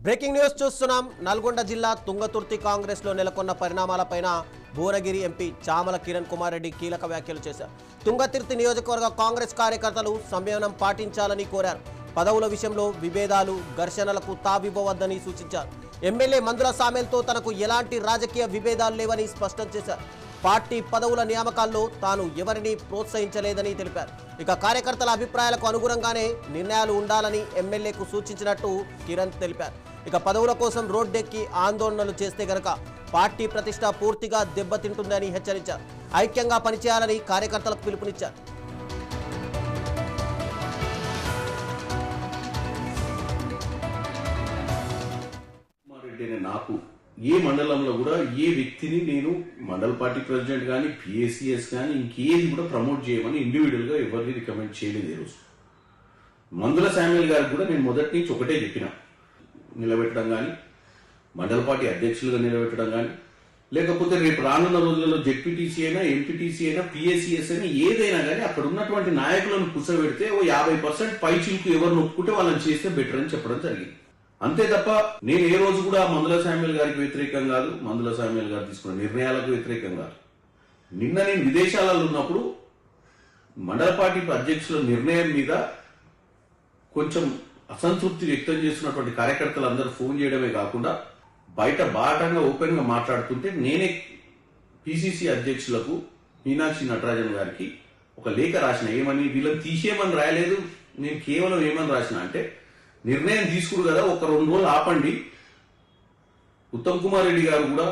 Breaking news చూస్తున్నాం. నల్గొండ జిల్లా తుంగతుర్తి కాంగ్రెస్ లో నెలకొన్న పరిణామాలపైన భువనగిరి ఎంపీ చామల కిరణ్ కుమార్ రెడ్డి కీలక వ్యాఖ్యలు చేశారు. తుంగతుర్తి నియోజకవర్గ కాంగ్రెస్ కార్యకర్తలు సంయమనం పాటించాలని కోరారు. పదవుల విషయంలో విభేదాలు, ఘర్షణలకు తావివ్వవద్దని సూచించారు. ఎమ్మెల్యే మందుల సామెల్తో తనకు ఎలాంటి రాజకీయ విభేదాలు లేవని స్పష్టం చేశారు. పార్టీ పదవుల నియామకాల్లో తాను ఎవరిని ప్రోత్సహించలేదని తెలిపారు. ఇక కార్యకర్తల అభిప్రాయాలకు అనుగుణంగానే నిర్ణయాలు ఉండాలని ఎమ్మెల్యేకు సూచించినట్టు కిరణ్ తెలిపారు. ఇక పదవుల కోసం రోడ్డెక్కి ఆందోళనలు చేస్తే గనక పార్టీ ప్రతిష్ట పూర్తిగా దెబ్బతింటుందని హెచ్చరించారు. ఐక్యంగా పనిచేయాలని కార్యకర్తలకు పిలుపునిచ్చారు. నాకు ఏ మండలంలో కూడా ఏ వ్యక్తిని నేను మండల పార్టీ ప్రెసిడెంట్ కానీ పిఎస్సిఎస్ కానీ ఇంకేది కూడా ప్రమోట్ చేయమని ఇండివిజువల్ గా ఎవరిని రికమెండ్ చేయలేదు. ఈ రోజు మందుల శామ్యుల్ గారికి కూడా నేను మొదటి నుంచి ఒకటే చెప్పిన, నిలబెట్టడం కానీ మండల పార్టీ అధ్యక్షులుగా నిలబెట్టడం కానీ లేకపోతే రేపు రానున్న రోజులలో జెడ్పీటీసీ అయినా ఎంపీటీసీ అయినా పిఎస్సిఎస్ అయినా ఏదైనా కానీ అక్కడ ఉన్నటువంటి నాయకులను కూర్చోబెడితే ఓ 50% పై చిలుకు ఎవరు నొప్పుకుంటే వాళ్ళని చేస్తే బెటర్ అని చెప్పడం జరిగింది. అంతే తప్ప నేను ఏ రోజు కూడా మందుల శామ్యుల్ గారికి వ్యతిరేకం కాదు, మందుల శామ్యుల్ గారు తీసుకున్న నిర్ణయాలకు వ్యతిరేకం కాదు. నిన్న నేను విదేశాలలో ఉన్నప్పుడు మండల పార్టీ అధ్యక్షుల నిర్ణయం మీద కొంచెం అసంతృప్తి వ్యక్తం చేస్తున్నటువంటి కార్యకర్తలందరూ ఫోన్ చేయడమే కాకుండా బయట బాటంగా ఓపెన్ గా మాట్లాడుతుంటే నేనే పిసిసి అధ్యక్షులకు మీనాక్షి నటరాజన్ గారికి ఒక లేఖ రాసిన. ఏమని, వీళ్ళని తీసేయమని రాయలేదు, నేను కేవలం ఏమని రాసిన అంటే, నిర్ణయం తీసుకురు కదా ఒక 2 రోజులు ఆపండి. ఉత్తమ్ కుమార్ రెడ్డి గారు కూడా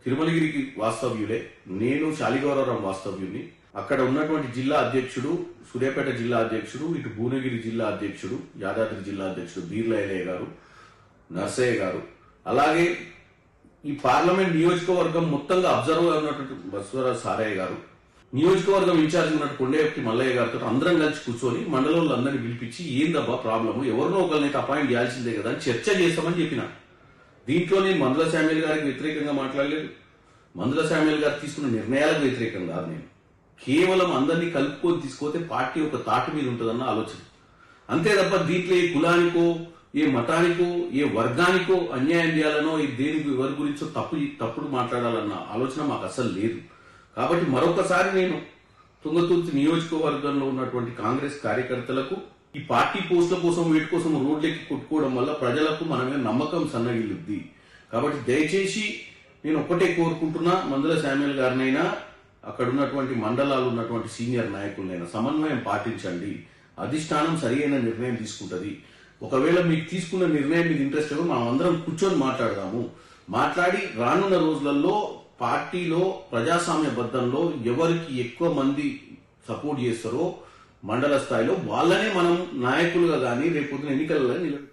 తిరుమలగిరికి వాస్తవ్యులే, నేను శాలిగౌరవరం వాస్తవ్యుని. అక్కడ ఉన్నటువంటి జిల్లా అధ్యక్షుడు, సూర్యాపేట జిల్లా అధ్యక్షుడు, ఇటు భువనగిరి జిల్లా అధ్యక్షుడు, యాదాద్రి జిల్లా అధ్యక్షుడు బీర్ల ఎలయ్య గారు, నర్సయ్య గారు, అలాగే ఈ పార్లమెంట్ నియోజకవర్గం మొత్తంగా అబ్జర్వ్ గా ఉన్నటువంటి బస్వరాజ్ సారయ్య గారు, నియోజకవర్గం ఇన్ఛార్జ్ ఉన్నట్టు కొండేపి మల్లయ్య గారితో అందరం కలిసి కూర్చొని మండలంలో అందరినీ పిలిపించి ఏందబ్బా ప్రాబ్లము, ఎవరినో ఒకరినైతే అపాయింట్ చేయాల్సిందే కదా అని చర్చ చేస్తామని చెప్పిన. దీంట్లో నేను మందుల శామ్యుల్ గారికి వ్యతిరేకంగా మాట్లాడలేదు, మందుల శామ్యుల్ గారు తీసుకున్న నిర్ణయాలకు వ్యతిరేకం కాదు. నేను కేవలం అందరినీ కలుపుకొని తీసుకుపోతే పార్టీ ఒక తాటి మీద ఉంటుందన్న ఆలోచన. అంతే తప్ప దీంట్లో ఏ కులానికో ఏ మతానికో ఏ వర్గానికో అన్యాయం చేయాలనో దేనికి ఎవరి గురించో తప్పుడు మాట్లాడాలన్న ఆలోచన మాకు అసలు లేదు. కాబట్టి మరొకసారి నేను తుంగతుర్తి నియోజకవర్గంలో ఉన్నటువంటి కాంగ్రెస్ కార్యకర్తలకు ఈ పార్టీ పోస్టుల కోసం వీటి కోసం రోడ్లెక్కి కొట్టుకోవడం వల్ల ప్రజలకు మనమే నమ్మకం సన్నగిల్లుద్ది. కాబట్టి దయచేసి నేను ఒక్కటే కోరుకుంటున్నా, మందుల శామ్యుల్ గారినైనా అక్కడ ఉన్నటువంటి మండలాలు ఉన్నటువంటి సీనియర్ నాయకులనైనా సమన్వయం పాటించండి. అధిష్టానం సరైన నిర్ణయం తీసుకుంటది. ఒకవేళ మీకు తీసుకున్న నిర్ణయం మీకు ఇంట్రెస్ట్ ఏమో మనం అందరం కూర్చొని మాట్లాడదాము. మాట్లాడి రానున్న రోజులలో పార్టీలో ప్రజాస్వామ్యబద్ధంలో ఎవరికి ఎక్కువ మంది సపోర్ట్ చేస్తారో మండల స్థాయిలో వాళ్ళనే మనం నాయకులుగా కానీ రేపు ఎన్నికలలో నిలబెట్టాలి.